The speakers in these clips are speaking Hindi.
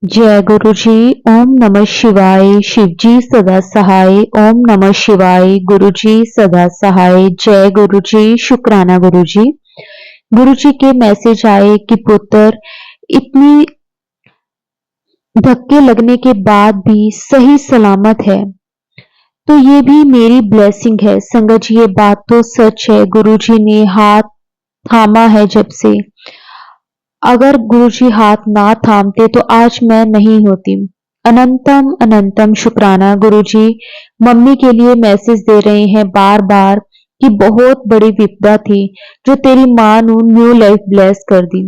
जय गुरु जी। ओम नमः शिवाय। शिव जी सदा सहाय। ओम नमः शिवाय। गुरु जी सदा सहाय। जय गुरु जी। शुक्राना गुरु जी। गुरु जी के मैसेज आए कि पुत्र इतनी धक्के लगने के बाद भी सही सलामत है, तो ये भी मेरी ब्लेसिंग है। संगत जी, ये बात तो सच है। गुरु जी ने हाथ थामा है जब से, अगर गुरुजी हाथ ना थामते तो आज मैं नहीं होती। अनंतम अनंतम शुक्राना। गुरुजी मम्मी के लिए मैसेज दे रहे हैं बार बार कि बहुत बड़ी विपदा थी जो तेरी माँ ने न्यू लाइफ ब्लेस कर दी।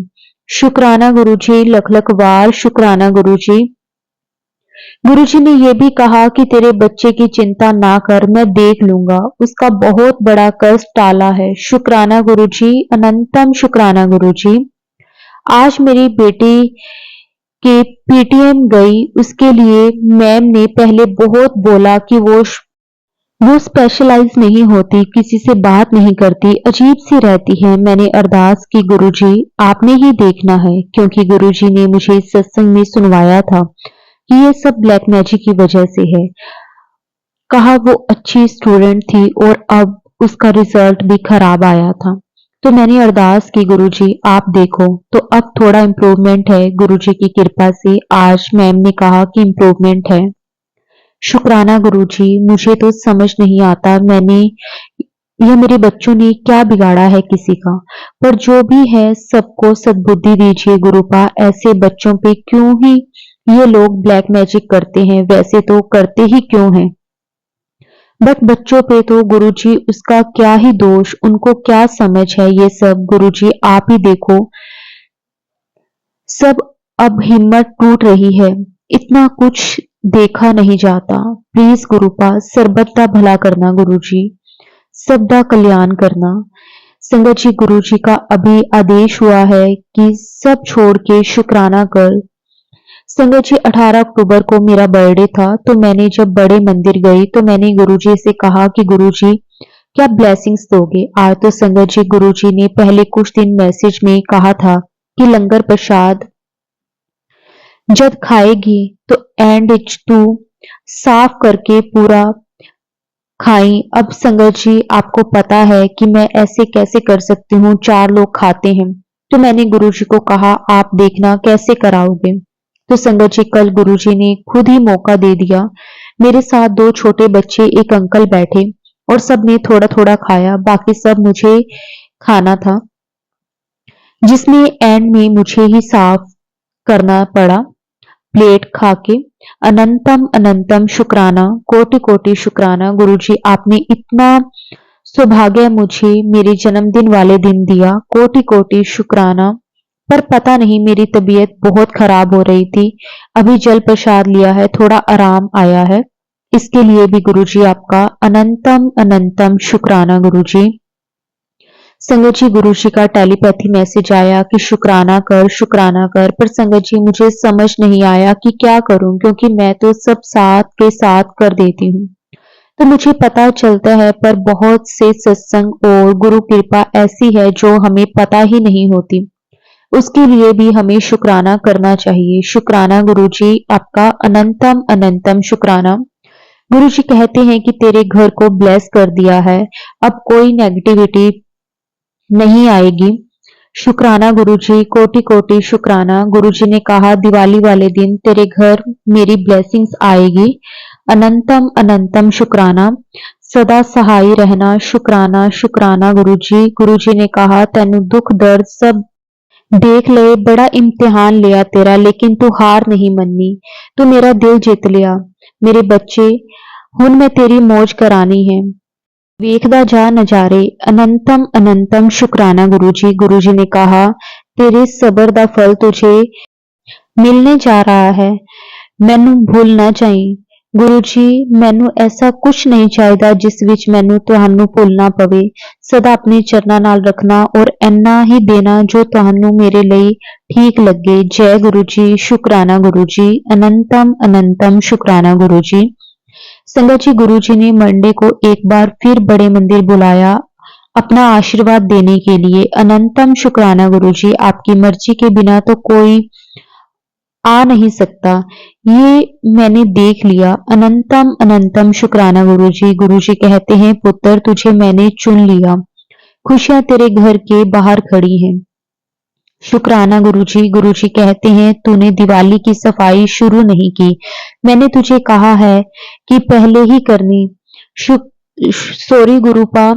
शुक्राना गुरुजी, लख लख वार शुक्राना गुरुजी। गुरुजी ने यह भी कहा कि तेरे बच्चे की चिंता ना कर, मैं देख लूंगा, उसका बहुत बड़ा कष्ट टाला है। शुक्राना गुरुजी, अनंतम शुक्राना गुरुजी। आज मेरी बेटी के पीटीएम गई, उसके लिए मैम ने पहले बहुत बोला कि वो स्पेशलाइज नहीं होती, किसी से बात नहीं करती, अजीब सी रहती है। मैंने अरदास की, गुरुजी आपने ही देखना है, क्योंकि गुरुजी ने मुझे सत्संग में सुनवाया था कि ये सब ब्लैक मैजिक की वजह से है। कहा वो अच्छी स्टूडेंट थी और अब उसका रिजल्ट भी खराब आया था। तो मैंने अरदास की, गुरुजी आप देखो, तो अब थोड़ा इम्प्रूवमेंट है गुरुजी की कृपा से। आज मैम ने कहा कि इम्प्रूवमेंट है। शुक्राना गुरुजी। मुझे तो समझ नहीं आता मैंने या मेरे बच्चों ने क्या बिगाड़ा है किसी का, पर जो भी है सबको सद्बुद्धि दीजिए गुरुपा। ऐसे बच्चों पे क्यों ही ये लोग ब्लैक मैजिक करते हैं, वैसे तो करते ही क्यों हैं, बट बच्चों पे तो गुरुजी उसका क्या ही दोष, उनको क्या समझ है। ये सब गुरुजी आप ही देखो, सब अब हिम्मत टूट रही है, इतना कुछ देखा नहीं जाता। प्लीज गुरुपा सर्वदा भला करना गुरुजी, सबदा कल्याण करना। संगत जी, गुरुजी का अभी आदेश हुआ है कि सब छोड़ के शुक्राना कर। संगत जी, 18 अक्टूबर को मेरा बर्थडे था, तो मैंने जब बड़े मंदिर गई तो मैंने गुरुजी से कहा कि गुरुजी क्या ब्लेसिंग्स दोगे। आज तो संगत जी गुरुजी ने पहले कुछ दिन मैसेज में कहा था कि लंगर प्रसाद जब खाएगी तो एंड टू साफ करके पूरा खाई। अब संगत जी आपको पता है कि मैं ऐसे कैसे कर सकती हूँ, 4 लोग खाते हैं। तो मैंने गुरुजी को कहा आप देखना कैसे कराओगे। तो संगत जी कल गुरुजी ने खुद ही मौका दे दिया। मेरे साथ 2 छोटे बच्चे, एक अंकल बैठे और सबने थोड़ा थोड़ा खाया, बाकी सब मुझे खाना था, जिसमें एंड में मुझे ही साफ करना पड़ा प्लेट खा के। अनंतम अनंतम शुक्राना, कोटि कोटि शुक्राना गुरुजी, आपने इतना सौभाग्य मुझे मेरे जन्मदिन वाले दिन दिया। कोटि कोटि शुक्राना। पर पता नहीं मेरी तबीयत बहुत खराब हो रही थी, अभी जल प्रसाद लिया है, थोड़ा आराम आया है, इसके लिए भी गुरुजी आपका अनंतम अनंतम शुक्राना गुरुजी। संगत जी, गुरु जी का टेलीपैथी मैसेज आया कि शुक्राना कर, पर संगत जी मुझे समझ नहीं आया कि क्या करूं, क्योंकि मैं तो सब साथ के साथ कर देती हूँ, तो मुझे पता चलता है, पर बहुत से सत्संग और गुरु कृपा ऐसी है जो हमें पता ही नहीं होती, उसके लिए भी हमें शुक्राना करना चाहिए। शुक्राना गुरु जी आपका अनंतम अनंतम शुक्राना। गुरु जी कहते हैं कि तेरे घर को ब्लेस कर दिया है, अब कोई नेगेटिविटी नहीं आएगी। शुक्राना गुरुजी, कोटि कोटि शुक्राना। गुरुजी ने कहा दिवाली वाले दिन तेरे घर मेरी ब्लेसिंग्स आएगी। अनंतम अनंतम शुक्राना, सदा सहाय रहना। शुक्राना शुक्राना गुरुजी। गुरुजी ने कहा तेनु दुख दर्द सब देख ले, बड़ा इम्तिहान लिया तेरा, लेकिन तू हार नहीं मन्नी, तू मेरा दिल जीत लिया। मेरे बच्चे हुन मैं तेरी मौज करानी है, वेखदा जा नजारे। अनंतम अनंतम शुक्राना गुरुजी। गुरुजी ने कहा तेरे सबर दा फल तुझे मिलने जा रहा है, मैनू भूल ना जाई। गुरुजी मैनू ऐसा कुछ नहीं चाहिदा जिस विच मैनू तुहानू भूलना पवे, सदा अपने चरना नाल रखना और ऐना ही देना जो तुहानू मेरे लिए ठीक लगे। जय गुरुजी। शुक्राना गुरुजी, अनंतम अनंतम शुक्राना गुरुजी। संगत जी, गुरुजी ने मंडे को एक बार फिर बड़े मंदिर बुलाया अपना आशीर्वाद देने के लिए। अनंतम शुक्राना गुरुजी, आपकी मर्जी के बिना तो कोई आ नहीं सकता, ये मैंने देख लिया। अनंतम अनंतम शुक्राना गुरुजी। गुरुजी कहते हैं, पुत्र तुझे मैंने चुन लिया, खुशियां तेरे घर के बाहर खड़ी हैं। शुक्राना गुरुजी। गुरुजी कहते हैं, तूने दिवाली की सफाई शुरू नहीं की, मैंने तुझे कहा है कि पहले ही करनी। सॉरी गुरुपा,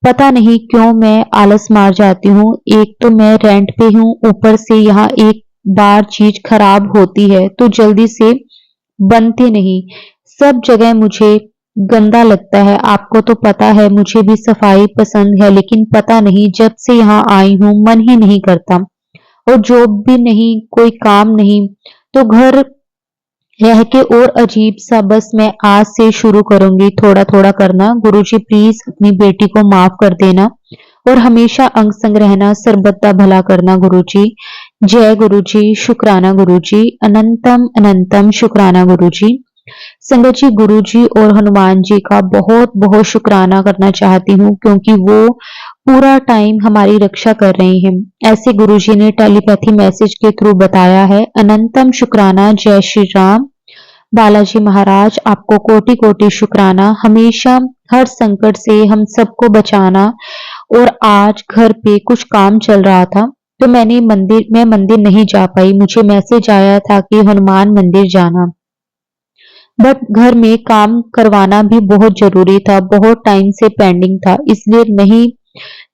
पता नहीं क्यों मैं आलस मार जाती हूँ। एक तो मैं रेंट पे हूँ, ऊपर से यहाँ एक बार चीज खराब होती है तो जल्दी से बनती नहीं। सब जगह मुझे गंदा लगता है। आपको तो पता है मुझे भी सफाई पसंद है, लेकिन पता नहीं जब से यहाँ आई हूँ मन ही नहीं करता। और जॉब भी नहीं, कोई काम नहीं, तो घर रह के और अजीब सा। बस मैं आज से शुरू करूंगी थोड़ा थोड़ा करना। गुरुजी प्लीज अपनी बेटी को माफ कर देना और हमेशा अंग संग रहना, सर्बदा भला करना गुरुजी। जय गुरुजी। शुक्राना गुरुजी। अनंतम अनंतम शुक्राना गुरुजी। संगत जी, गुरुजी और हनुमान जी का बहुत बहुत शुक्राना करना चाहती हूँ, क्योंकि वो पूरा टाइम हमारी रक्षा कर रहे हैं। ऐसे गुरुजी ने टेलीपैथी मैसेज के थ्रू बताया है। अनंतम शुक्राना। जय श्री राम। बालाजी महाराज आपको कोटि कोटि शुक्राना, हमेशा हर संकट से हम सबको बचाना। और आज घर पे कुछ काम चल रहा था तो मैं मंदिर नहीं जा पाई। मुझे मैसेज आया था कि हनुमान मंदिर जाना, बट घर में काम करवाना भी बहुत जरूरी था, बहुत टाइम से पेंडिंग था, इसलिए नहीं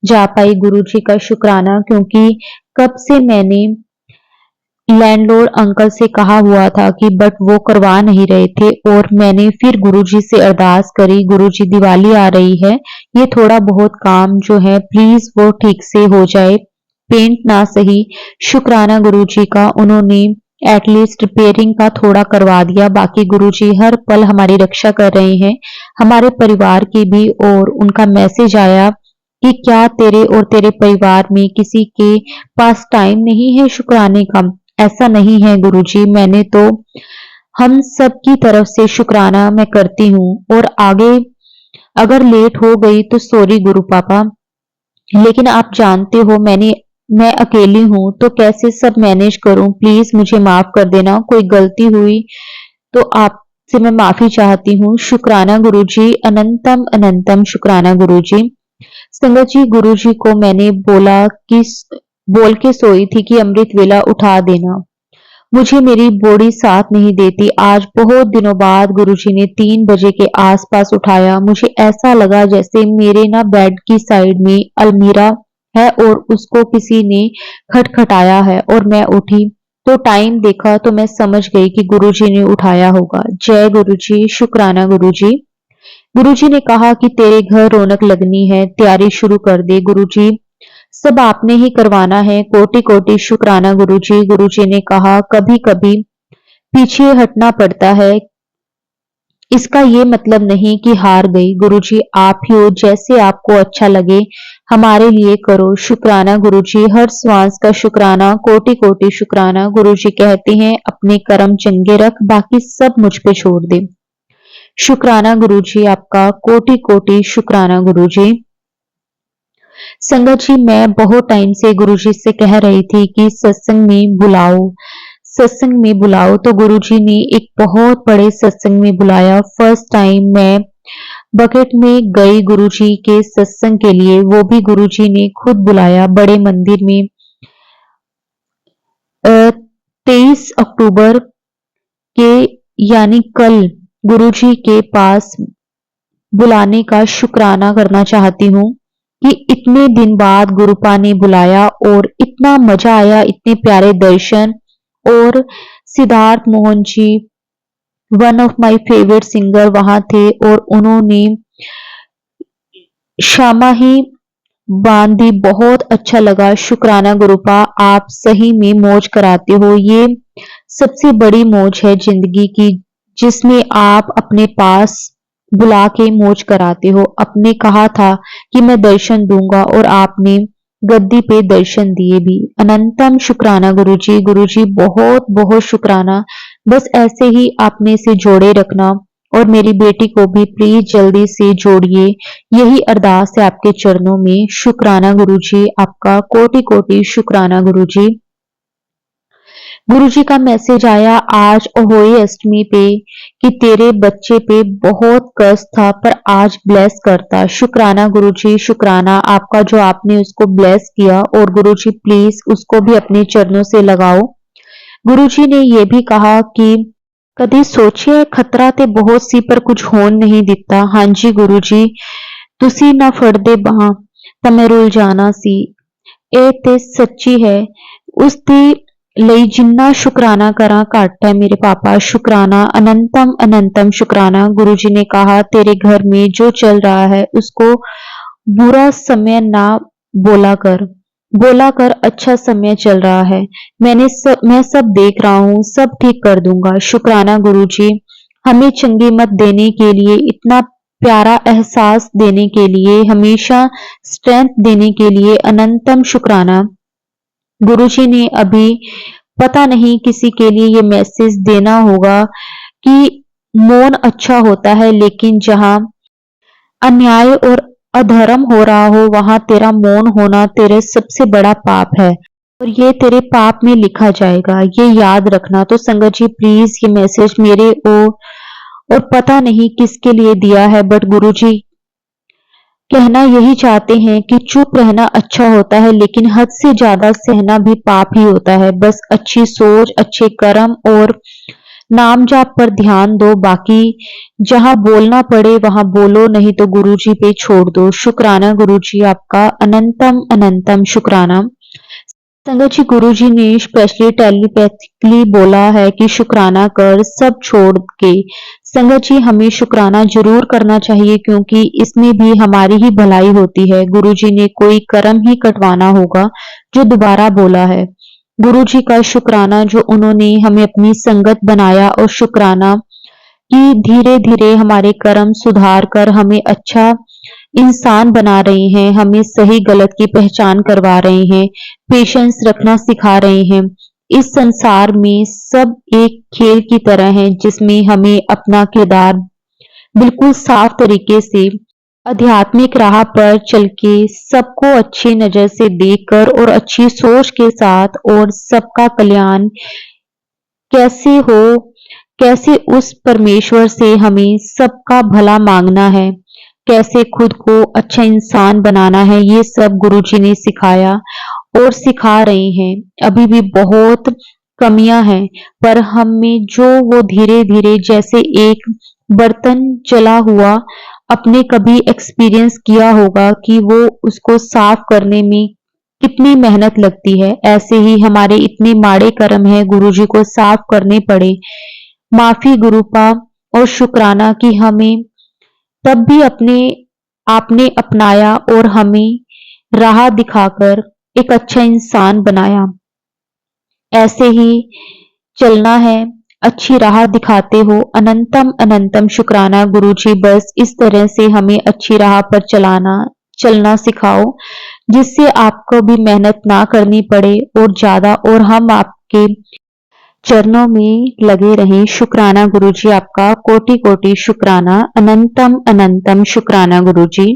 जा पाई। गुरुजी का शुक्राना, क्योंकि कब से मैंने लैंडलॉर्ड अंकल से कहा हुआ था कि बट वो करवा नहीं रहे थे। और मैंने फिर गुरुजी से अरदास करी, गुरुजी दिवाली आ रही है, ये थोड़ा बहुत काम जो है प्लीज वो ठीक से हो जाए, पेंट ना सही। शुक्राना गुरुजी का, उन्होंने एटलीस्ट रिपेयरिंग का थोड़ा करवा दिया। बाकी गुरुजी हर पल हमारी रक्षा कर रहे हैं, हमारे परिवार की भी। और उनका मैसेज आया कि क्या तेरे और तेरे परिवार में किसी के पास टाइम नहीं है शुक्राने का? ऐसा नहीं है गुरुजी, मैंने तो हम सब की तरफ से शुक्राना मैं करती हूँ। और आगे अगर लेट हो गई तो सॉरी गुरु पापा, लेकिन आप जानते हो मैं अकेली हूँ तो कैसे सब मैनेज करूं। प्लीज मुझे माफ कर देना, कोई गलती हुई तो आपसे मैं माफी चाहती हूँ। शुक्राना गुरुजी। अनंतम अनंतम शुक्राना गुरुजी। संगत जी, गुरुजी को मैंने बोल के सोई थी कि अमृत वेला उठा देना, मुझे मेरी बॉडी साथ नहीं देती। आज बहुत दिनों बाद गुरुजी ने 3 बजे के आसपास उठाया। मुझे ऐसा लगा जैसे मेरे ना बेड की साइड में अलमीरा है और उसको किसी ने खटखटाया है। और मैं उठी तो टाइम देखा तो मैं समझ गई कि गुरुजी ने उठाया होगा। जय गुरुजी। शुक्राना गुरुजी। गुरुजी ने कहा कि तेरे घर रौनक लगनी है, तैयारी शुरू कर दे। गुरुजी सब आपने ही करवाना है। कोटि कोटि शुक्राना गुरुजी। गुरुजी ने कहा, कभी कभी पीछे हटना पड़ता है, इसका ये मतलब नहीं कि हार गई। गुरुजी आप ही हो, जैसे आपको अच्छा लगे हमारे लिए करो। शुक्राना गुरुजी। हर श्वास का शुक्राना। कोटि कोटि शुक्राना। गुरुजी कहते हैं, अपने कर्म चंगे रख, बाकी सब मुझ पे छोड़ दे। शुक्राना गुरुजी आपका। कोटि कोटि शुक्राना गुरुजी। संगत जी, मैं बहुत टाइम से गुरुजी से कह रही थी कि सत्संग में बुलाओ, सत्संग में बुलाओ, तो गुरुजी ने एक बहुत बड़े सत्संग में बुलाया। फर्स्ट टाइम मैं बकेट में गई गुरुजी के सत्संग के लिए, वो भी गुरुजी ने खुद बुलाया बड़े मंदिर में। 23 अक्टूबर के यानी कल गुरुजी के पास बुलाने का शुक्राना करना चाहती हूँ कि इतने दिन बाद गुरुपा ने बुलाया और इतना मजा आया, इतने प्यारे दर्शन। और Siddharth Mohan ji, one of my favourite singer, वहां थे और उन्होंने श्यामा ही बांधी, बहुत अच्छा लगा। शुक्राना गुरुपा, आप सही में मौज कराते हो। ये सबसे बड़ी मौज है जिंदगी की, जिसमें आप अपने पास बुला के मौज कराते हो। आपने कहा था कि मैं दर्शन दूंगा और आपने गद्दी पे दर्शन दिए भी। अनंतम शुक्राना गुरुजी। गुरुजी बहुत बहुत शुक्राना। बस ऐसे ही आपने इसे जोड़े रखना और मेरी बेटी को भी प्लीज जल्दी से जोड़िए, यही अरदास है आपके चरणों में। शुक्राना गुरुजी आपका। कोटि कोटि शुक्राना गुरुजी। गुरुजी का मैसेज आया आज अहोई अष्टमी पे कि तेरे बच्चे पे बहुत कर्ज था पर आज ब्लेस करता। शुक्राना गुरुजी, शुक्राना आपका जो आपने उसको ब्लेस किया, और गुरुजी प्लीज उसको भी अपने चरणों से लगाओ। गुरुजी ने ये भी कहा कि कभी सोचिए खतरा ते बहुत सी पर कुछ होन नहीं दिता। हाँ जी गुरुजी, तुसी ना फड़दे बाह ਤਾਂ मैं रुल जाना सी। ਇਹ ਤੇ ਸੱਚੀ ਹੈ। ਉਸ ਦੀ ਲਈ जिन्ना शुक्राना करा घट है मेरे पापा। शुक्राना अनंतम अनंतम शुक्राना। गुरुजी ने कहा तेरे घर में जो चल रहा है उसको बुरा समय ना बोला कर, बोला कर अच्छा समय चल रहा है। मैं सब देख रहा हूँ, सब ठीक कर दूंगा। शुक्राना गुरुजी, हमें चंगी मत देने के लिए, इतना प्यारा एहसास देने के लिए, हमेशा स्ट्रेंथ देने के लिए अनंतम शुक्राना। गुरुजी ने अभी पता नहीं किसी के लिए ये मैसेज देना होगा कि मौन अच्छा होता है, लेकिन जहां अन्याय और अधर्म हो रहा हो वहां तेरा मौन होना तेरे सबसे बड़ा पाप है, और ये तेरे पाप में लिखा जाएगा, ये याद रखना। तो संगत जी प्लीज ये मैसेज मेरे और पता नहीं किसके लिए दिया है, बट गुरुजी कहना यही चाहते हैं कि चुप रहना अच्छा होता है, लेकिन हद से ज्यादा सहना भी पाप ही होता है। बस अच्छी सोच, अच्छे कर्म और नाम जाप पर ध्यान दो, बाकी जहां बोलना पड़े वहां बोलो, नहीं तो गुरुजी पे छोड़ दो। शुक्राना गुरुजी, आपका अनंतम अनंतम शुक्राना। संगत जी गुरुजी ने स्पेशली टेलीपैथिकली बोला है कि शुक्राना कर सब छोड़ के। संगत जी हमें शुक्राना जरूर करना चाहिए, क्योंकि इसमें भी हमारी ही भलाई होती है। गुरुजी ने कोई कर्म ही कटवाना होगा जो दोबारा बोला है। गुरुजी का शुक्राना जो उन्होंने हमें अपनी संगत बनाया, और शुक्राना कि धीरे धीरे हमारे कर्म सुधार कर हमें अच्छा इंसान बना रहे हैं, हमें सही गलत की पहचान करवा रहे हैं, पेशेंस रखना सिखा रहे हैं। इस संसार में सब एक खेल की तरह है, जिसमें हमें अपना किरदार बिल्कुल साफ तरीके से आध्यात्मिक राह पर चल के सबको अच्छी नजर से देखकर और अच्छी सोच के साथ, और सबका कल्याण कैसे हो, कैसे उस परमेश्वर से हमें सबका भला मांगना है, कैसे खुद को अच्छा इंसान बनाना है, ये सब गुरुजी ने सिखाया और सिखा रहे हैं। अभी भी बहुत कमियां हैं, पर हम में जो वो धीरे धीरे जैसे एक बर्तन जला हुआ अपने कभी एक्सपीरियंस किया होगा कि वो उसको साफ करने में कितनी मेहनत लगती है, ऐसे ही हमारे इतने माड़े कर्म हैं गुरुजी को साफ करने पड़े। माफी गुरुपा और शुक्राना कि हमें तब भी अपने आपने अपनाया और हमें राह दिखाकर एक अच्छा इंसान बनाया। ऐसे ही चलना है, अच्छी राह दिखाते हो। अनंतम अनंतम शुक्राना गुरुजी, बस इस तरह से हमें अच्छी राह पर चलना सिखाओ, जिससे आपको भी मेहनत ना करनी पड़े और ज्यादा, और हम आपके चरणों में लगे रहें। शुक्राना गुरुजी, आपका कोटि कोटि शुक्राना। अनंतम अनंतम शुक्राना गुरुजी।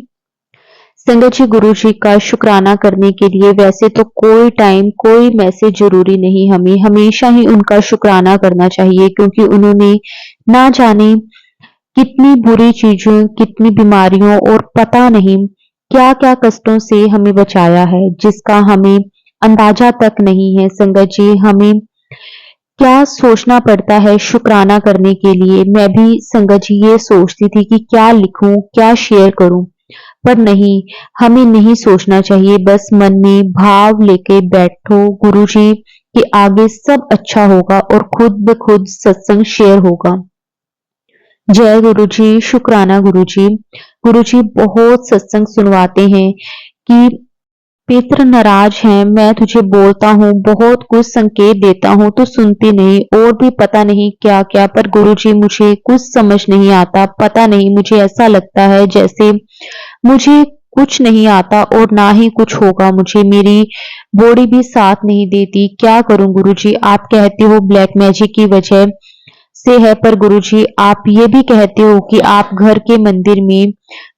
संगत जी गुरुजी का शुक्राना करने के लिए वैसे तो कोई टाइम कोई मैसेज जरूरी नहीं, हमें हमेशा ही उनका शुक्राना करना चाहिए, क्योंकि उन्होंने ना जाने कितनी बुरी चीजों, कितनी बीमारियों और पता नहीं क्या क्या कष्टों से हमें बचाया है, जिसका हमें अंदाजा तक नहीं है। संगत जी हमें क्या सोचना पड़ता है शुक्राना करने के लिए। मैं भी संगत जी ये सोचती थी कि क्या लिखूं, क्या शेयर करूं, पर नहीं, हमें नहीं सोचना चाहिए, बस मन में भाव लेके बैठो। गुरुजी के आगे सब अच्छा होगा और खुद ब खुद सत्संग शेयर होगा। जय गुरुजी, शुक्राना गुरुजी। गुरुजी बहुत सत्संग सुनवाते हैं कि पितर नाराज हैं, मैं तुझे बोलता हूँ, बहुत कुछ संकेत देता हूँ तो सुनती नहीं, और भी पता नहीं क्या क्या, पर गुरुजी मुझे कुछ समझ नहीं आता। पता नहीं, मुझे ऐसा लगता है जैसे मुझे कुछ नहीं आता और ना ही कुछ होगा। मुझे मेरी बॉडी भी साथ नहीं देती, क्या करूं गुरुजी। आप कहते हो ब्लैक मैजिक की वजह से है, पर गुरुजी आप ये भी कहते हो कि आप घर के मंदिर में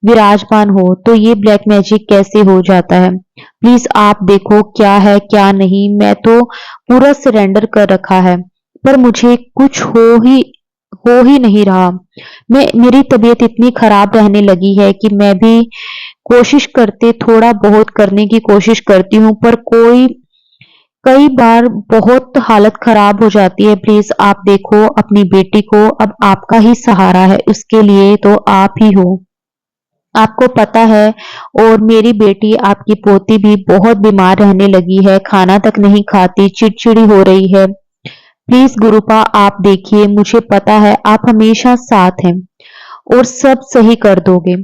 विराजमान हो, तो ये ब्लैक मैजिक कैसे हो जाता है? प्लीज आप देखो क्या है क्या नहीं। मैं तो पूरा सरेंडर कर रखा है, पर मुझे कुछ हो ही नहीं रहा। मेरी तबीयत इतनी खराब रहने लगी है कि मैं भी कोशिश करते थोड़ा बहुत करने की कोशिश करती हूँ, पर कई बार बहुत हालत खराब हो जाती है। प्लीज आप देखो अपनी बेटी को, अब आपका ही सहारा है, उसके लिए तो आप ही हो। आपको पता है, और मेरी बेटी आपकी पोती भी बहुत बीमार रहने लगी है, खाना तक नहीं खाती, चिड़चिड़ी हो रही है। प्लीज गुरुपा आप देखिए, मुझे पता है आप हमेशा साथ हैं और सब सही कर दोगे,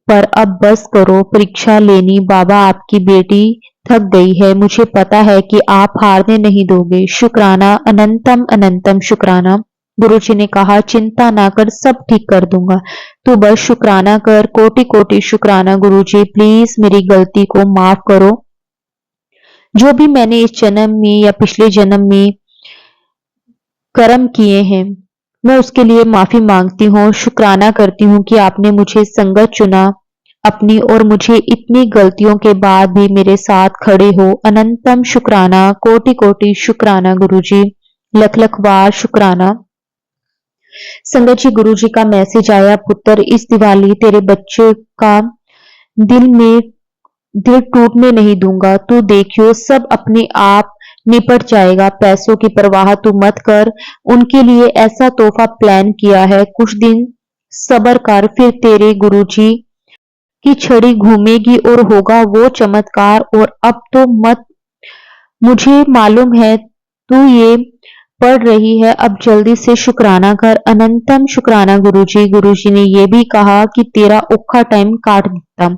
पर अब बस करो परीक्षा लेनी। बाबा आपकी बेटी थक गई है, मुझे पता है कि आप हारने नहीं दोगे। शुक्राना, अनंतम अनंतम शुक्राना। गुरुजी ने कहा, चिंता ना कर, सब ठीक कर दूंगा, तू बस शुक्राना कर। कोटि कोटि शुक्राना गुरुजी, प्लीज मेरी गलती को माफ करो। जो भी मैंने इस जन्म में या पिछले जन्म में कर्म किए हैं, मैं उसके लिए माफी मांगती हूँ। शुक्राना करती हूँ कि आपने मुझे संगत चुना अपनी, और मुझे इतनी गलतियों के बाद भी मेरे साथ खड़े हो। अनंतम शुक्राना, कोटि कोटि शुक्राना गुरुजी, लख लख बार शुक्राना। संगत जी, गुरुजी का मैसेज आया, पुत्र इस दिवाली तेरे बच्चे का दिल में दिल टूटने नहीं दूंगा। तू देखियो सब अपने आप निपट जाएगा, पैसों की परवाह तू मत कर। उनके लिए ऐसा तोहफा प्लान किया है, कुछ दिन सब्र कर, फिर तेरे गुरुजी की छड़ी घूमेगी और होगा वो चमत्कार। और अब तो मत, मुझे मालूम है तू ये पढ़ रही है, अब जल्दी से शुक्राना कर। अनंतम शुक्राना गुरुजी। गुरुजी ने ये भी कहा कि तेरा औखा टाइम काट दिता,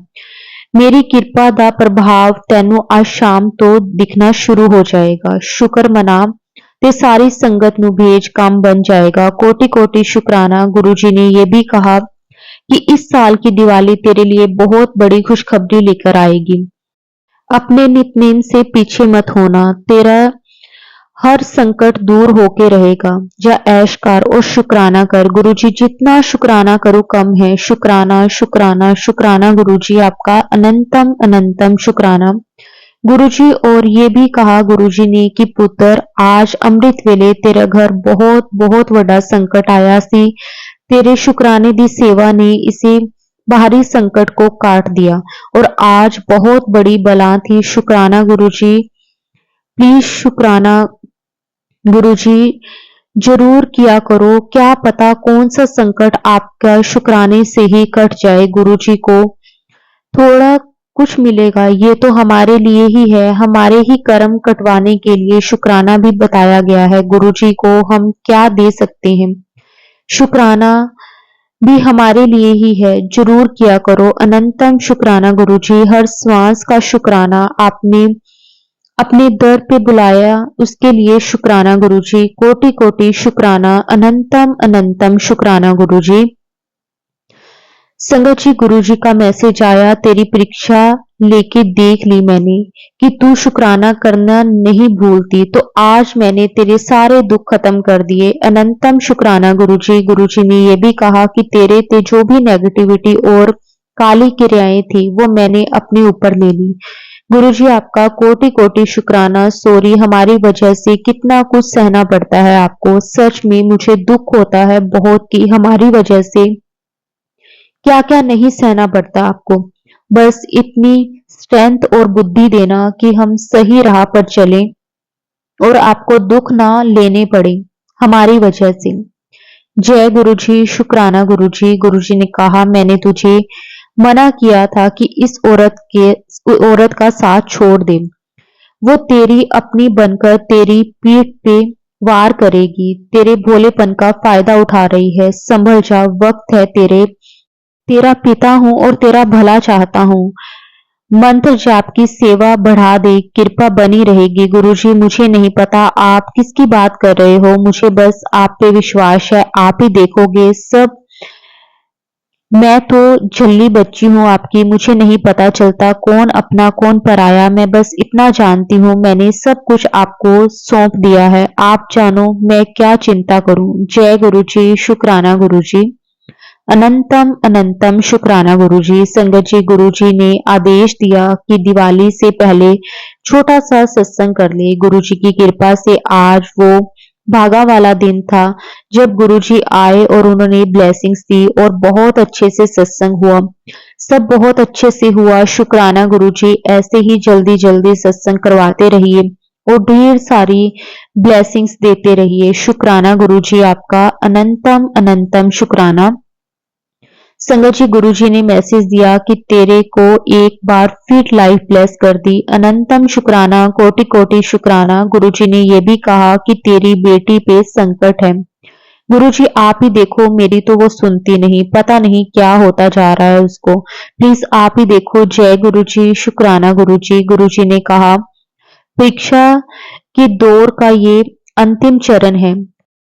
मेरी किरपा दा प्रभाव तैनू आज शाम तो दिखना शुरू हो जाएगा। शुक्र मना ते सारी संगत नू भेज, काम बन जाएगा। कोटि कोटि शुक्राना। गुरुजी ने यह भी कहा कि इस साल की दिवाली तेरे लिए बहुत बड़ी खुशखबरी लेकर आएगी। अपने नितनेम से पीछे मत होना, तेरा हर संकट दूर होके रहेगा। जा ऐश कर और शुक्राना कर। गुरुजी जितना शुक्राना करूं कम है। शुक्राना शुक्राना शुक्राना गुरुजी, आपका अनंतम अनंतम शुक्राना। गुरुजी और ये भी कहा गुरुजी ने कि पुत्र आज अमृत वेले तेरे घर बहुत बहुत बड़ा संकट आया सी, तेरे शुक्राने दी सेवा ने इसे बाहरी संकट को काट दिया और आज बहुत बड़ी बला थी। शुक्राना गुरुजी, प्लीज शुक्राना गुरुजी जरूर किया करो, क्या पता कौन सा संकट आपका शुक्राने से ही कट जाए। गुरुजी को थोड़ा कुछ मिलेगा, ये तो हमारे लिए ही है, हमारे ही कर्म कटवाने के लिए शुक्राना भी बताया गया है। गुरुजी को हम क्या दे सकते हैं, शुक्राना भी हमारे लिए ही है, जरूर किया करो। अनंतम शुक्राना गुरुजी, हर श्वास का शुक्राना, आपने अपने दर पे बुलाया उसके लिए शुक्राना गुरुजी। कोटि कोटि शुक्राना। अनंतम अनंतम शुक्राना गुरुजी। संगत जी, गुरुजी का मैसेज आया, तेरी परीक्षा लेके देख ली मैंने कि तू शुक्राना करना नहीं भूलती, तो आज मैंने तेरे सारे दुख खत्म कर दिए। अनंतम शुक्राना गुरुजी। गुरुजी ने यह भी कहा कि तेरे ते जो भी नेगेटिविटी और काली क्रियाएं थी वो मैंने अपने ऊपर ले ली। गुरुजी आपका कोटि कोटि शुक्राना। सॉरी, हमारी वजह से कितना कुछ सहना पड़ता है आपको, सच में मुझे दुख होता है बहुत कि हमारी वजह से क्या क्या नहीं सहना पड़ता आपको। बस इतनी स्ट्रेंथ और बुद्धि देना कि हम सही राह पर चलें और आपको दुख ना लेने पड़े हमारी वजह से। जय गुरुजी। शुक्राना गुरुजी। गुरुजी ने कहा, मैंने तुझे मना किया था कि इस औरत का साथ छोड़ दे, वो तेरी अपनी बनकर तेरी पीठ पे वार करेगी, तेरे भोलेपन का फायदा उठा रही है, संभल जा, वक्त है तेरा पिता हूं और तेरा भला चाहता हूं। मंत्र जाप की सेवा बढ़ा दे, कृपा बनी रहेगी। गुरुजी मुझे नहीं पता आप किसकी बात कर रहे हो, मुझे बस आप पे विश्वास है, आप ही देखोगे सब मैं तो झल्ली बच्ची हूँ आपकी, मुझे नहीं पता चलता कौन अपना कौन पराया। मैं बस इतना जानती हूँ, मैंने सब कुछ आपको सौंप दिया है। आप जानो मैं क्या चिंता करूँ। जय गुरुजी, शुक्राना गुरुजी। अनंतम अनंतम शुक्राना गुरुजी। संगत जी, गुरुजी ने आदेश दिया कि दिवाली से पहले छोटा सा सत्संग कर ले। गुरुजी की कृपा से आज वो भागा वाला दिन था जब गुरुजी आए और उन्होंने ब्लेसिंग्स दी और बहुत अच्छे से सत्संग हुआ। सब बहुत अच्छे से हुआ। शुक्राना गुरुजी, ऐसे ही जल्दी जल्दी सत्संग करवाते रहिए और ढेर सारी ब्लेसिंग्स देते रहिए। शुक्राना गुरुजी आपका, अनंतम अनंतम शुक्राना। संगत जी, गुरुजी ने मैसेज दिया कि तेरे को एक बार फिर लाइफ ब्लेस कर दी। अनंतम शुक्राना, कोटि कोटि शुक्राना। गुरुजी ने यह भी कहा कि तेरी बेटी पे संकट है। गुरुजी आप ही देखो, मेरी तो वो सुनती नहीं, पता नहीं क्या होता जा रहा है उसको। प्लीज आप ही देखो। जय गुरुजी, शुक्राना गुरुजी। गुरुजी ने कहा परीक्षा की दौर का ये अंतिम चरण है,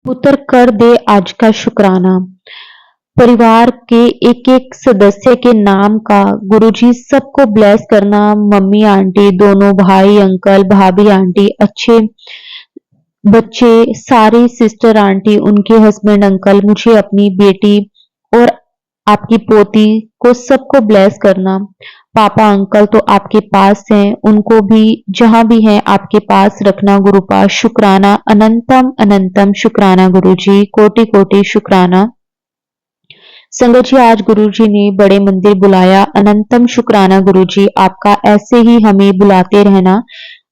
पुत्र कर दे आज का शुक्राना। परिवार के एक एक सदस्य के नाम का गुरुजी सबको ब्लेस करना। मम्मी आंटी, दोनों भाई अंकल, भाभी आंटी, अच्छे बच्चे, सारे सिस्टर आंटी, उनके हस्बैंड अंकल, मुझे अपनी बेटी और आपकी पोती को सबको ब्लेस करना। पापा अंकल तो आपके पास हैं, उनको भी जहां भी हैं आपके पास रखना। गुरुपास शुक्राना, अनंतम अनंतम शुक्राना गुरुजी, कोटि कोटि शुक्राना। संगत जी, आज गुरुजी ने बड़े मंदिर बुलाया। अनंतम शुक्राना गुरुजी आपका, ऐसे ही हमें बुलाते रहना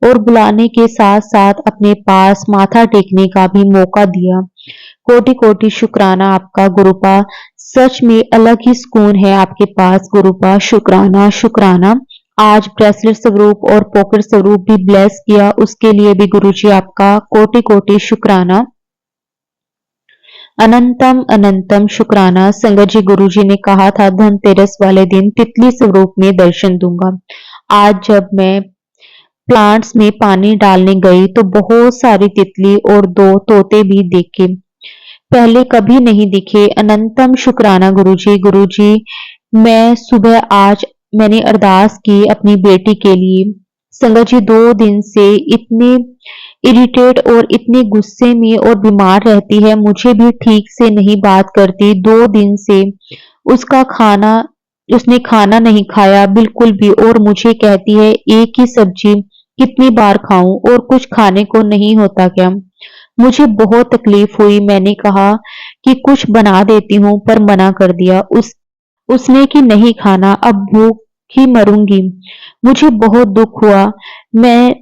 और बुलाने के साथ साथ अपने पास माथा टेकने का भी मौका दिया। कोटि कोटि शुक्राना आपका गुरुपा, सच में अलग ही सुकून है आपके पास गुरुपा। शुक्राना शुक्राना। आज ब्रेसलेट स्वरूप और पॉकेट स्वरूप भी ब्लेस किया, उसके लिए भी गुरुजी आपका कोटि कोटि शुक्राना। अनंतम अनंतम शुक्राना। संगत जी, गुरुजी ने कहा था धनतेरस वाले दिन तितली स्वरूप में दर्शन दूंगा। आज जब मैं प्लांट्स में पानी डालने गई तो बहुत सारी तितली और दो तोते भी देखे, पहले कभी नहीं दिखे। अनंतम शुक्राना गुरुजी। गुरुजी, मैं सुबह आज मैंने अरदास की अपनी बेटी के लिए। संगत जी, 2 दिन से इतने इरिटेट और इतने गुस्से में और बीमार रहती है, मुझे भी ठीक से नहीं बात करती। 2 दिन से उसका खाना उसने खाना नहीं खाया बिल्कुल भी, और मुझे कहती है एक ही सब्जी कितनी बार खाऊं और कुछ खाने को नहीं होता क्या। मुझे बहुत तकलीफ हुई। मैंने कहा कि कुछ बना देती हूँ, पर मना कर दिया। उसने कि नहीं खाना, अब भूख ही मरूंगी। मुझे बहुत दुख हुआ। मैं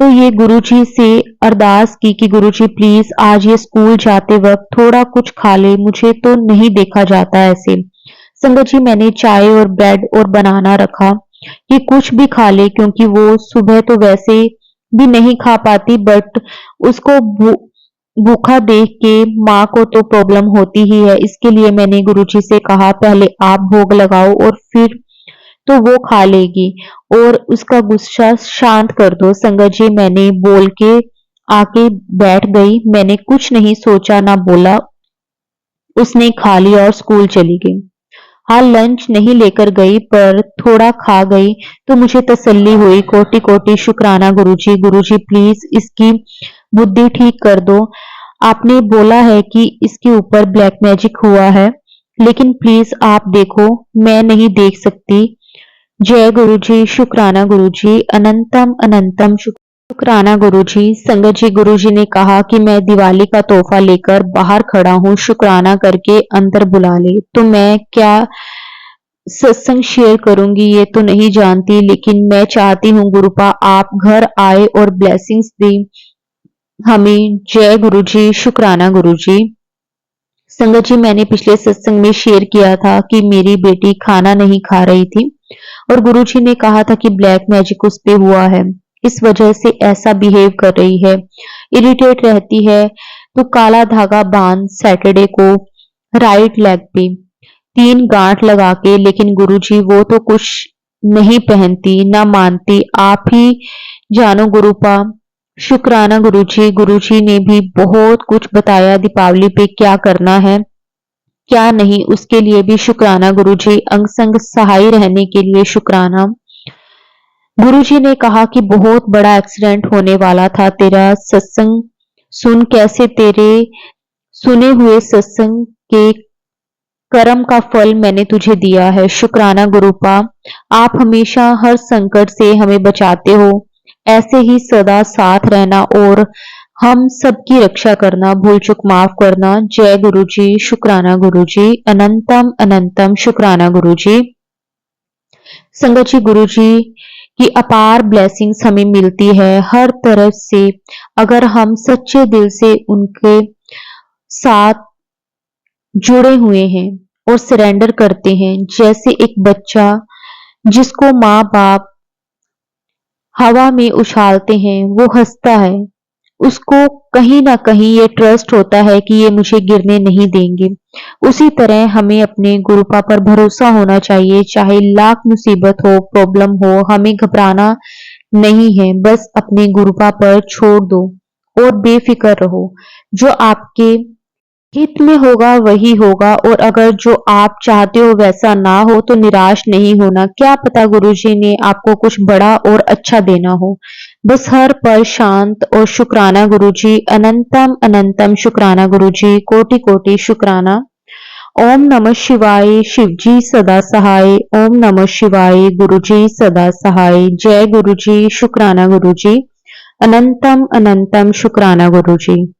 तो ये गुरुजी से अरदास की कि गुरुजी प्लीज आज ये स्कूल जाते वक्त थोड़ा कुछ खा ले, मुझे तो नहीं देखा जाता ऐसे। संगत जी, मैंने चाय और ब्रेड और बनाना रखा कि कुछ भी खा ले, क्योंकि वो सुबह तो वैसे भी नहीं खा पाती, बट उसको भूखा देख के माँ को तो प्रॉब्लम होती ही है। इसके लिए मैंने गुरुजी से कहा पहले आप भोग लगाओ और फिर तो वो खा लेगी और उसका गुस्सा शांत कर दो। संगत जी, मैंने बोल के आके बैठ गई। मैंने कुछ नहीं सोचा ना बोला, उसने खा लिया और स्कूल चली गई। हाँ, लंच नहीं लेकर गई पर थोड़ा खा गई तो मुझे तसल्ली हुई। कोटि कोटि शुक्राना गुरुजी। गुरुजी प्लीज इसकी बुद्धि ठीक कर दो। आपने बोला है कि इसके ऊपर ब्लैक मैजिक हुआ है, लेकिन प्लीज आप देखो, मैं नहीं देख सकती। जय गुरुजी, शुक्राना गुरुजी, अनंतम अनंतम शुक्राना गुरुजी। संगत जी, गुरुजी ने कहा कि मैं दिवाली का तोहफा लेकर बाहर खड़ा हूँ, शुक्राना करके अंदर बुला ले। तो मैं क्या सत्संग शेयर करूंगी ये तो नहीं जानती, लेकिन मैं चाहती हूँ गुरुपा आप घर आए और ब्लेसिंग्स दें हमें। जय गुरुजी, शुक्राना गुरुजी। संगत जी, मैंने पिछले सत्संग में शेयर किया था कि मेरी बेटी खाना नहीं खा रही थी और गुरुजी ने कहा था कि ब्लैक मैजिक उस पे हुआ है, इस वजह से ऐसा बिहेव कर रही है, इरिटेट रहती है। तो काला धागा बांध सैटरडे को राइट लेग पे 3 गांठ लगा के, लेकिन गुरुजी वो तो कुछ नहीं पहनती ना मानती। आप ही जानो गुरुपा। शुक्राना गुरुजी। गुरुजी ने भी बहुत कुछ बताया दीपावली पे क्या करना है। क्या नहीं, उसके लिए भी शुक्राना गुरुजी। अंग संग सहाय रहने के लिए शुक्राना। गुरुजी ने कहा कि बहुत बड़ा एक्सीडेंट होने वाला था, तेरा सत्संग सुन कैसे तेरे सुने हुए सत्संग के कर्म का फल मैंने तुझे दिया है। शुक्राना गुरुपा, आप हमेशा हर संकट से हमें बचाते हो। ऐसे ही सदा साथ रहना और हम सबकी रक्षा करना, भूल चूक माफ करना। जय गुरुजी। शुक्राना गुरुजी। अनंतम अनंतम शुक्राना गुरुजी। संगत जी, गुरुजी की अपार ब्लेसिंग्स हमें मिलती है हर तरफ से, अगर हम सच्चे दिल से उनके साथ जुड़े हुए हैं और सरेंडर करते हैं। जैसे एक बच्चा जिसको माँ बाप हवा में उछालते हैं, वो हंसता है, उसको कहीं ना कहीं ये ट्रस्ट होता है कि ये मुझे गिरने नहीं देंगे। उसी तरह हमें अपने गुरुपा पर भरोसा होना चाहिए, चाहे लाख मुसीबत हो, प्रॉब्लम हो, हमें घबराना नहीं है। बस अपने गुरुपा पर छोड़ दो और बेफिक्र रहो। जो आपके हित में होगा वही होगा, और अगर जो आप चाहते हो वैसा ना हो तो निराश नहीं होना। क्या पता गुरुजी ने आपको कुछ बड़ा और अच्छा देना हो। बस हर पल शांत और शुक्राना गुरुजी। अनंतम अनंतम शुक्राना गुरुजी। कोटि कोटि शुक्राना। ओम नमः शिवाय। शिवजी सदा सहाय। ओम नमः शिवाय। गुरुजी सदा सहाय। जय गुरुजी। शुक्राना गुरुजी। अनंतम अनंतम शुक्राना गुरुजी।